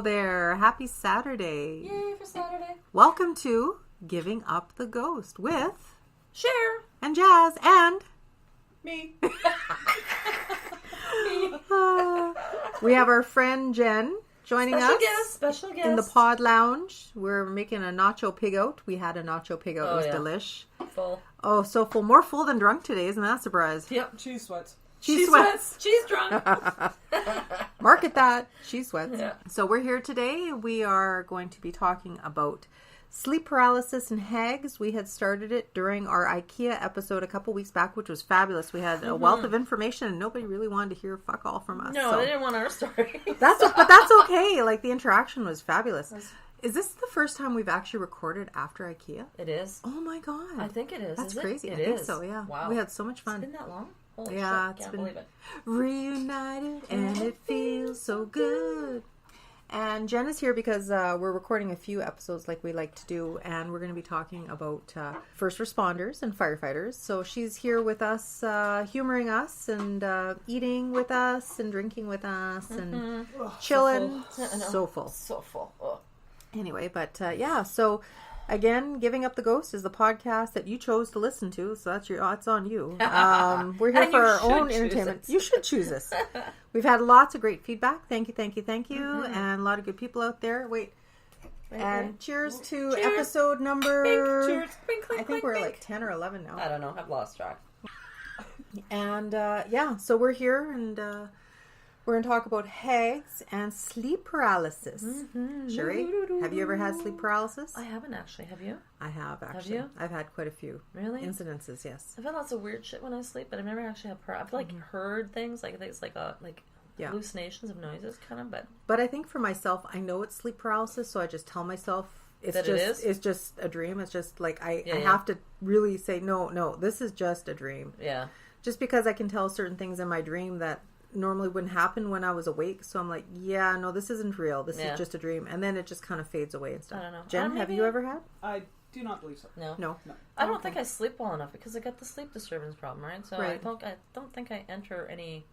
Hello there. Happy Saturday. Yay for Saturday. Welcome to Giving Up the Ghost with Sher and Jas and me. we have our friend Jen joining us. Special guest. In the pod lounge. We're making a nacho pig out. We had a nacho pig out. It was delish. Full. Oh, so full. More full than drunk today. Isn't that a surprise? Yep. Cheese sweats. She sweats. She's drunk. Market that. She sweats. Yeah. So we're here today. We are going to be talking about sleep paralysis and Hags. We had started it during our IKEA episode a couple weeks back, which was fabulous. We had a wealth of information and nobody really wanted to hear fuck all from us. No, they didn't want our story. But that's okay. Like, the interaction was fabulous. Is this the first time we've actually recorded after IKEA? It is. Oh my God. I think it is. That's is crazy. It I think is. so, yeah. Wow. We had so much fun. It's been that long? Holy Yeah, shit. it's Can't been believe it. reunited and it feels so good. And Jen is here because we're recording a few episodes like we like to do, and we're going to be talking about first responders and firefighters. So she's here with us, humoring us and eating with us and drinking with us and chilling. So full. So full. Ugh. Anyway, but yeah, so again, Giving Up the Ghost is the podcast that you chose to listen to, so that's on you. We're here And for you our own should choose entertainment. us. You should choose us. We've had lots of great feedback. Thank you, and a lot of good people out there. Wait. And cheers to Cheers. episode number... Cheers. Clink, clink, I think clink, we're clink. like 10 or 11 now. I don't know. I've lost track. And yeah, so we're here and... we're going to talk about Hags and sleep paralysis. Sherry, have you ever had sleep paralysis? I haven't actually. Have you? I have, actually. you? I've had quite a few. Really? Incidences, yes. I've had lots of weird shit when I sleep, but I've never actually had I've heard things. Like I think it's like hallucinations of noises, kind of. But I think for myself, I know it's sleep paralysis, so I just tell myself it's just a dream. It's just like I have to really say, no, this is just a dream. Yeah. Just because I can tell certain things in my dream that normally wouldn't happen when I was awake, so I'm like, yeah, no, this isn't real. This is just a dream, and then it just kind of fades away and stuff. I don't know. Jen, have you ever had? I do not believe so. No. I don't think I sleep well enough because I got the sleep disturbance problem, right? So I don't think I enter any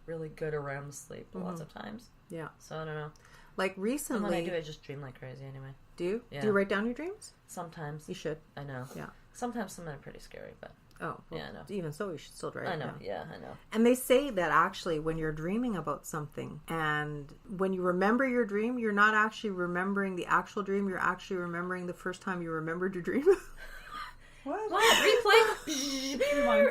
really good REM sleep lots of times. Yeah. So I don't know. Like recently, and when I do, I just dream like crazy anyway. Do you? Yeah. Do you write down your dreams? Sometimes. You should. I know. Yeah. Sometimes some are pretty scary, but. Oh, well, yeah, I know. Even so, you should still write it down. Yeah, I know. And they say that actually when you're dreaming about something and when you remember your dream, you're not actually remembering the actual dream, you're actually remembering the first time you remembered your dream. What? Replay?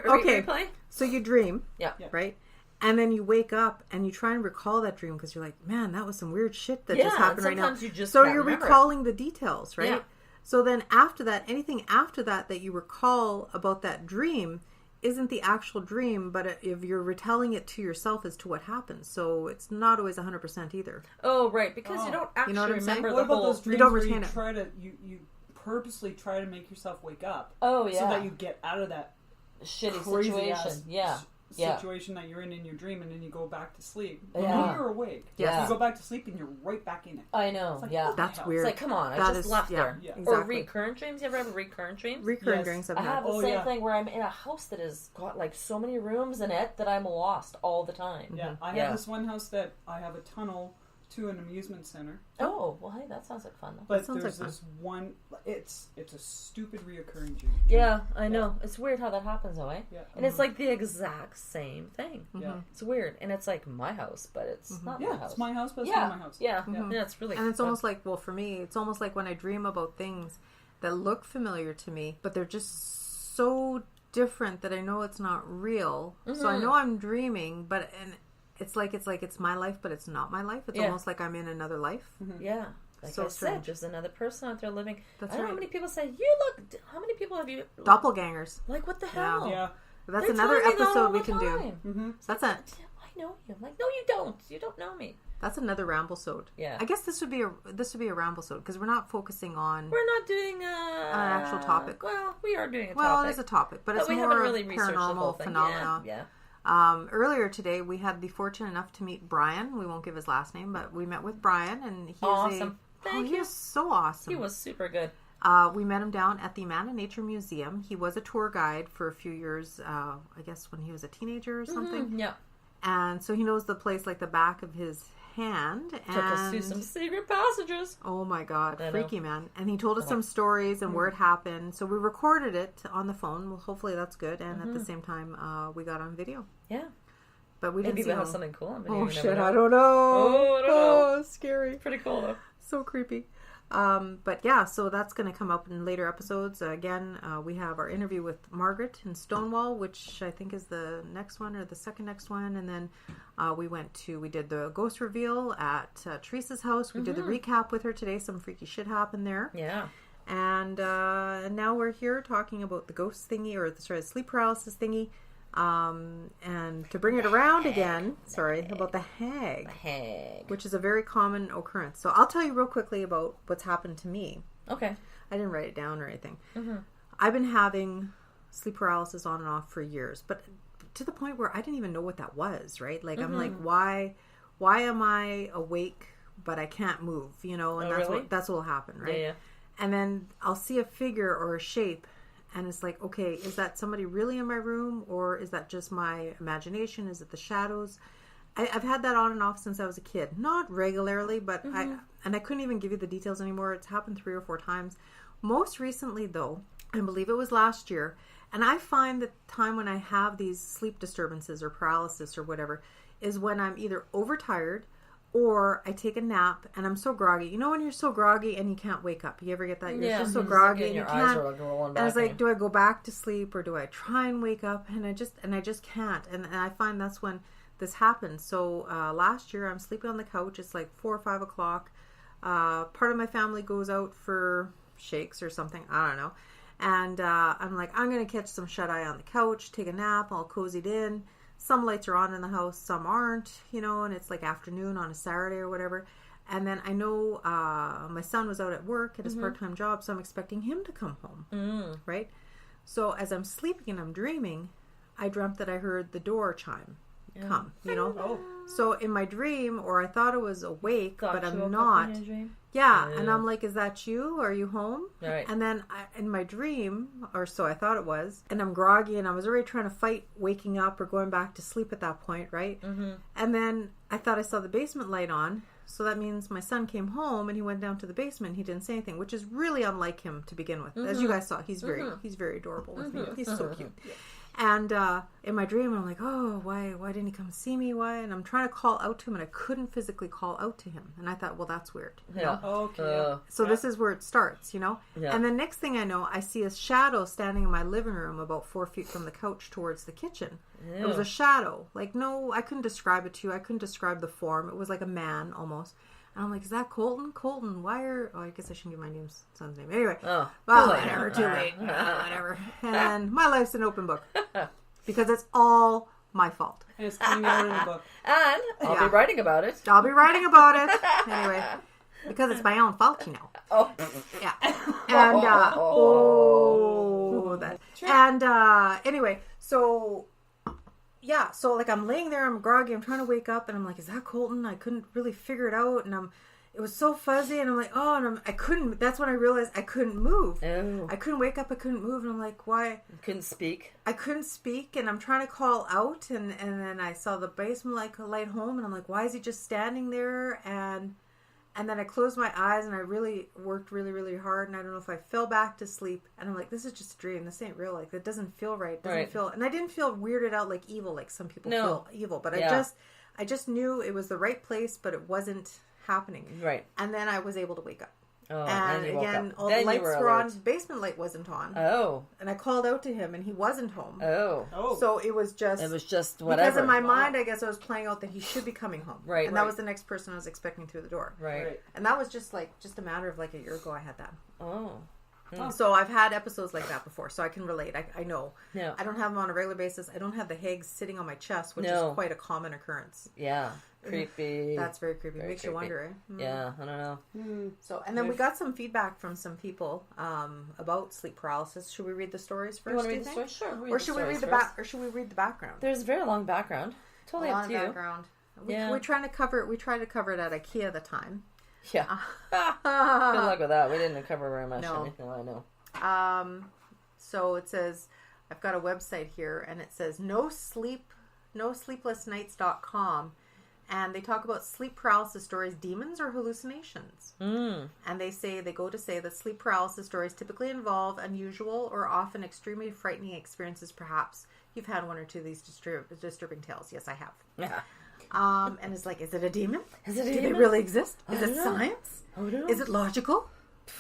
Okay, Replay? so you dream, Yeah. right? And then you wake up and you try and recall that dream because you're like, man, that was some weird shit that just happened right now. Sometimes you just so can't you're remember recalling the details, right? Yeah. So then after that, anything after that you recall about that dream isn't the actual dream, but if you're retelling it to yourself as to what happened. So it's not always 100% either. Oh, right, because you don't actually remember the What about whole... those dreams don't where retain you it. try to you purposely try to make yourself wake up? Oh, yeah. So that you get out of that shitty crazy situation. situation that you're in your dream, and then you go back to sleep. Yeah. When you're awake, Yeah. you go back to sleep and you're right back in it. I know, It's like, yeah. what the That's hell? weird. It's like, come on, I That just is- left yeah, there. yeah. Or Exactly. recurrent dreams. You ever have recurrent dreams? Recurring Yes. dreams I I've had. have the same thing where I'm in a house that has got like so many rooms in it that I'm lost all the time. Yeah, I have this one house that I have a tunnel to an amusement center. Oh, well, hey, that sounds like fun though. But sounds there's like this one. It's a stupid reoccurring dream. Yeah, I know. It's weird how that happens though, eh? Yeah. And it's like the exact same thing. Yeah. It's weird. And it's like my house, but it's not my Yeah, house. it's my house, but it's yeah. not my house. Yeah. Yeah. Yeah, it's really And it's fun. almost like, well, for me, it's almost like when I dream about things that look familiar to me, but they're just so different that I know it's not real. So I know I'm dreaming, but it's like it's my life, but it's not my life. It's almost like I'm in another life. Yeah. Like So I said, strange. there's another person out there living. That's I don't know right. how many people say, you look... How many people have you... Doppelgangers. Like, what the hell? Yeah. That's They another tell me that all episode we the can do. time. Mm-hmm. That's a I know you. I'm like, no, you don't. You don't know me. that's another Ramblesode. Yeah. I guess this would be a Ramblesode because we're not focusing on We're not doing an actual topic. Well, we are doing a well, topic. it is a topic, but it's we more haven't really researched the whole paranormal thing. phenomena. Yeah. Earlier today, we had the fortune enough to meet Brian. We won't give his last name, but we met with Brian, and he's Awesome. Thank he you. is so awesome. He was super good. We met him down at the Man of Nature Museum. He was a tour guide for a few years, I guess when he was a teenager or something. Yeah. And so he knows the place like the back of his hand. Took us through some secret passages. Oh my God, freaky man. And he told us some stories and where it happened. So we recorded it on the phone. Well, hopefully that's good. And at the same time, we got on video. Yeah. But we didn't Maybe see we'll have something cool on video. Oh shit, I don't know. Oh, I don't know. Oh, scary. Pretty cool though. So creepy. But yeah, so that's going to come up in later episodes. Again, we have our interview with Margaret in Stonewall, which I think is the next one or the second next one. And then we did the ghost reveal at Teresa's house. We did the recap with her today. Some freaky shit happened there. Yeah. And now we're here talking about the ghost thingy, or the sleep paralysis thingy. And to bring it around again, about the hag. The hag. Which is a very common occurrence. So I'll tell you real quickly about what's happened to me. Okay. I didn't write it down or anything. I've been having sleep paralysis on and off for years, but to the point where I didn't even know what that was, right? Like, I'm like, why am I awake, but I can't move, and that's what will happen, right? Yeah. And then I'll see a figure or a shape, and it's like, okay, is that somebody really in my room, or is that just my imagination? Is it the shadows? I've had that on and off since I was a kid. Not regularly, but I couldn't even give you the details anymore. It's happened 3 or 4 times. Most recently, though, I believe it was last year, and I find the time when I have these sleep disturbances or paralysis or whatever is when I'm either overtired or I take a nap and I'm so groggy. You know when you're so groggy and you can't wake up? You ever get that? You're just so groggy and you can't. Eyes are like rolling back. And it's like, do I go back to sleep or do I try and wake up? And I just can't. And I find that's when this happens. So last year I'm sleeping on the couch. It's like 4 or 5 o'clock. Part of my family goes out for shakes or something. I don't know. And I'm like, I'm going to catch some shut-eye on the couch, take a nap, all cozied in. Some lights are on in the house, some aren't, and it's like afternoon on a Saturday or whatever. And then I know my son was out at work at his part-time job, so I'm expecting him to come home, right? So as I'm sleeping and I'm dreaming, I dreamt that I heard the door chime come, So in my dream, or I thought I was awake, but I'm not. Yeah, and I'm like, is that you? Are you home? Right. And then in my dream, or so I thought it was, and I'm groggy and I was already trying to fight waking up or going back to sleep at that point, right? And then I thought I saw the basement light on, so that means my son came home and he went down to the basement and he didn't say anything, which is really unlike him to begin with. As you guys saw, he's very adorable with me. He's so cute. And in my dream, I'm like, oh, why didn't he come see me? Why? And I'm trying to call out to him, and I couldn't physically call out to him. And I thought, well, that's weird. Yeah. Okay. So this is where it starts, Yeah. And the next thing I know, I see a shadow standing in my living room about 4 feet from the couch towards the kitchen. Ew. It was a shadow. Like, no, I couldn't describe it to you. I couldn't describe the form. It was like a man almost. And I'm like, is that Colton? Colton, why are... Oh, I guess I shouldn't give my son's name. Anyway. Oh. Well, whatever. Too late. Whatever. And my life's an open book. Because it's all my fault. And it's coming out in the book. And I'll be writing about it. I'll be writing about it. Anyway. Because it's my own fault, Oh. Yeah. And, anyway, so... Yeah, so like I'm laying there, I'm groggy, I'm trying to wake up, and I'm like, is that Colton? I couldn't really figure it out, and it was so fuzzy, and I'm like, oh, and I couldn't, that's when I realized I couldn't move. Oh. I couldn't wake up, I couldn't move, and I'm like, why? You couldn't speak? I couldn't speak, and I'm trying to call out, and then I saw the basement light home, and I'm like, why is he just standing there? And then I closed my eyes and I really worked really, really hard. And I don't know if I fell back to sleep. And I'm like, this is just a dream. This ain't real. Like, it doesn't feel right. It doesn't feel... And I didn't feel weirded out like evil, like some people feel evil. But I just knew it was the right place, but it wasn't happening. Right. And then I was able to wake up. Oh, and again, all the lights were on. Basement light wasn't on. Oh. And I called out to him, and he wasn't home. Oh. So it was just... whatever. Because in my mind, I guess I was playing out that he should be coming home. Right. And that was the next person I was expecting through the door. Right. And that was just a matter of like a year ago I had that. Oh. So I've had episodes like that before, so I can relate. I know. Yeah. I don't have them on a regular basis. I don't have the Hags sitting on my chest, which is quite a common occurrence. Yeah. Creepy. That's very creepy. Makes creepy. You wonder, eh? Yeah, I don't know. So, and then we got some feedback from some people about sleep paralysis. Should we read the stories first? You want to read the stories? Sure. Or should we read the background? There's a very long background. Totally up to you. Background. We tried to cover it at IKEA at the time. Yeah. Good luck with that. We didn't cover very much. No. I know. So it says, I've got a website here, and it says no sleeplessnights.com. And they talk about sleep paralysis stories, demons or hallucinations. And they go to say that sleep paralysis stories typically involve unusual or often extremely frightening experiences. Perhaps you've had one or two of these disturbing tales. Yes, I have. Yeah. And it's like, is it a demon? Is it a Do demon? they really exist? Is it know. science? I don't know. Is it logical?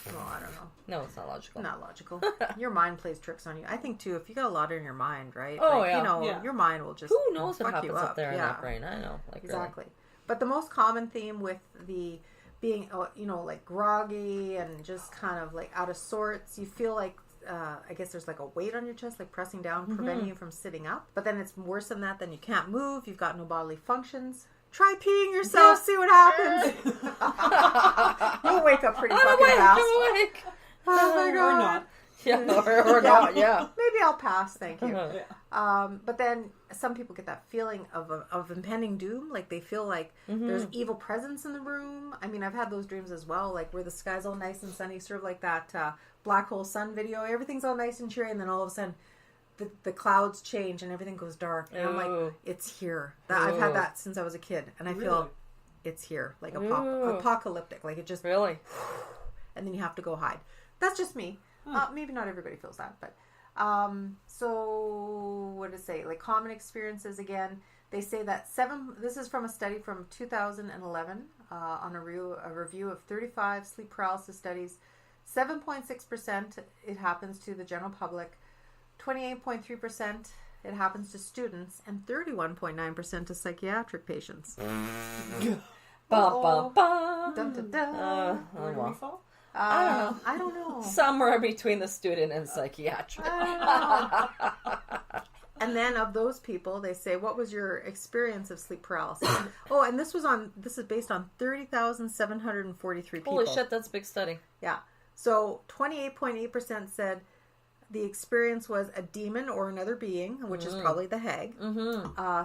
Well, I don't know. No, it's not logical. Not logical. Your mind plays tricks on you. I think too, if you got a lot in your mind, right? Oh, like, yeah. You know, Yeah. your mind will just Who knows what fuck happens you up there in that brain? I know. Like, exactly. Really. But the most common theme with the being, like groggy and just kind of like out of sorts, you feel like, I guess there's like a weight on your chest, like pressing down, preventing you from sitting up. But then it's worse than that. Then you can't move. You've got no bodily functions. Try peeing yourself. See what happens. You'll wake up pretty fucking fast. I'm awake. Oh my god. Or not. Yeah, or not, yeah. Maybe I'll pass, thank you. Yeah. But then some people get that feeling of impending doom. Like they feel like there's evil presence in the room. I mean, I've had those dreams as well, like where the sky's all nice and sunny, sort of like that Black Hole Sun video. Everything's all nice and cheery, and then all of a sudden the clouds change and everything goes dark. And I'm like, it's here. I've had that since I was a kid, and I feel it's here, like apocalyptic. Like it just... Really? And then you have to go hide. That's just me. Maybe not everybody feels that, but so what does it say? Like common experiences again. They say that this is from a study from 2011 on a review of 35 sleep paralysis studies. 7.6% it happens to the general public, 28.3% it happens to students, and 31.9% to psychiatric patients. Dun, dun, dun. Dun, dun, dun. Where do we fall? I don't know. Somewhere between the student and psychiatric. And then of those people, they say, what was your experience of sleep paralysis? Oh, and this is based on 30,743 people. Holy shit, that's a big study. Yeah. So 28.8% said the experience was a demon or another being, which is probably the hag.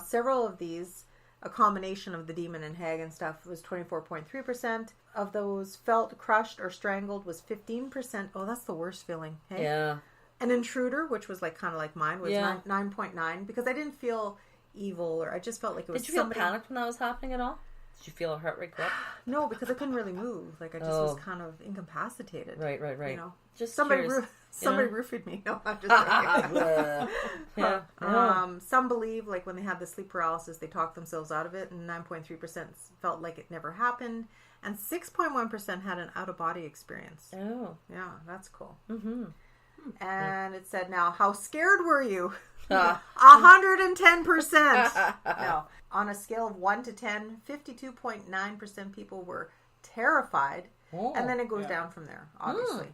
Several of these, a combination of the demon and hag and stuff, was 24.3%. Of those felt crushed or strangled was 15%. Oh, that's the worst feeling. Hey? Yeah. An intruder, which was like kind of like mine, was 9.9 because I didn't feel evil, or I just felt like it was. Did you feel panicked when that was happening at all? Did you feel a heart rate go up? No, because I couldn't really move. Like I just was kind of incapacitated. Right. You know, Just somebody curious, roofied me. No, I'm just kidding. Yeah. Some believe, like when they had the sleep paralysis, they talked themselves out of it, and 9.3% felt like it never happened, and 6.1% had an out of body experience. Oh, yeah, that's cool. And it said, now, how scared were you? 110%. Now, on a scale of 1 to 10, 52.9% people were terrified. And then it goes down from there, obviously.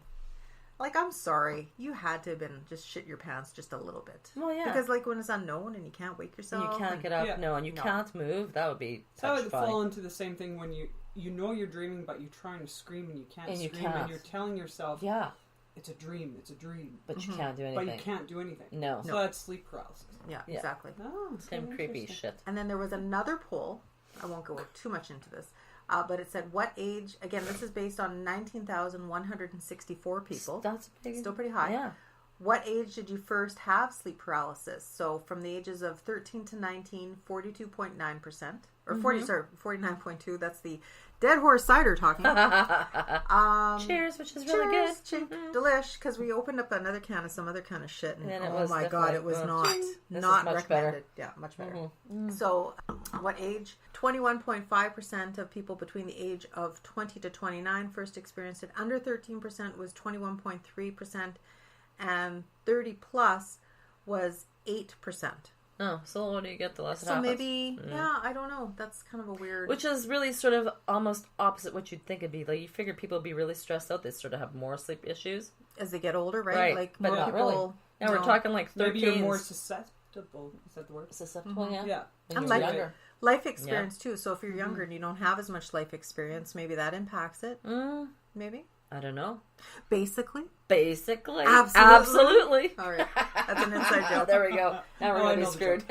Like, I'm sorry. You had to have been just shit your pants just a little bit. Well, yeah. Because, like, when it's unknown and you can't wake yourself. And you can't get up, and you can't move, that would be That would fall into the same thing when you know you're dreaming, but you're trying to scream and you can't scream, and you're telling yourself, it's a dream, but you can't do anything. But you can't do anything. No. So that's sleep paralysis. Yeah, exactly. Oh, it's kind of creepy shit. And then there was another poll. I won't go too much into this. But it said, what age... Again, this is based on 19,164 people. That's big. Still pretty high. Yeah. What age did you first have sleep paralysis? So from the ages of 13 to 19, 42.9%. Or 49.2. That's the Dead Horse Cider talking. Cheers, which is really good. Delish, because we opened up another can of some other kind of shit. And oh my God, it was not recommended. Better. Yeah, much better. So what age? 21.5% of people between the age of 20 to 29 first experienced it. Under 13% was 21.3%. And 30 plus was 8%. Oh, so what do you get the less it so happens? Maybe, I don't know. That's kind of a weird... Which is really sort of almost opposite what you'd think it'd be. Like, you figure people would be really stressed out. They sort of have more sleep issues. As they get older, right? Like, but more not people... really. Now we're talking like 13s. Maybe you're more susceptible. Is that the word? Susceptible, yeah. And younger. Life experience, too. So if you're younger and you don't have as much life experience, maybe that impacts it. Maybe. I don't know. Basically. Absolutely. All right. That's an inside joke. There we go. Now we're going to be screwed.